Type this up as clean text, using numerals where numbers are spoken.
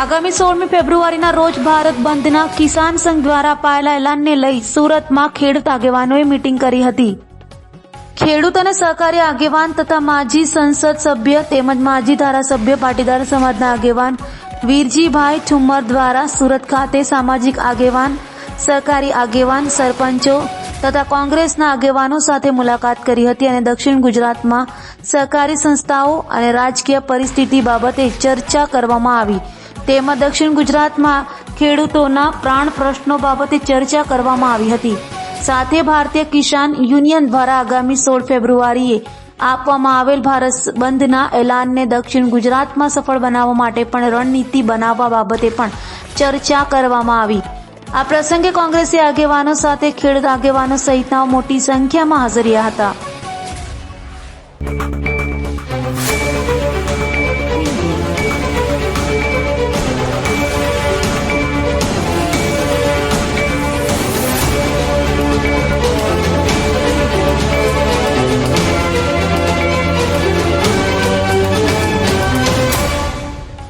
આગામી 16મી ફેબ્રુઆરીના રોજ ભારત બંધના કિસાન સંઘ દ્વારા અપાયેલા એલાનને લઈ સુરતમાં ખેડૂત આગેવાનોએ મીટિંગ કરી હતી. ખેડૂત અને સહકારી આગેવાન તથા માજી સંસદ સભ્ય તેમજ માજી ધારાસભ્ય પાટીદાર સમાજના આગેવાન વીરજીભાઈ ઠુમ્મર દ્વારા સુરત ખાતે સામાજિક આગેવાન, સહકારી આગેવાન, સરપંચો તથા કોંગ્રેસના આગેવાનો સાથે મુલાકાત કરી હતી અને દક્ષિણ ગુજરાતમાં સહકારી સંસ્થાઓ અને રાજકીય પરિસ્થિતિ બાબતે ચર્ચા કરવામાં આવી. તેમાં દક્ષિણ ગુજરાતમાં ખેડૂતોના પ્રાણ પ્રશ્નો બાબતે ચર્ચા કરવામાં આવી હતી. સાથે ભારતીય કિસાન યુનિયન દ્વારા આગામી 16 ફેબ્રુઆરીએ આપવામાં આવેલ ભારત બંધના એલાનને દક્ષિણ ગુજરાતમાં સફળ બનાવવા માટે પણ રણનીતિ બનાવવા બાબતે પણ ચર્ચા કરવામાં આવી. આ પ્રસંગે કોંગ્રેસી આગેવાનો સાથે ખેડૂત આગેવાનો સહિતના મોટી સંખ્યામાં હાજર રહ્યા હતા.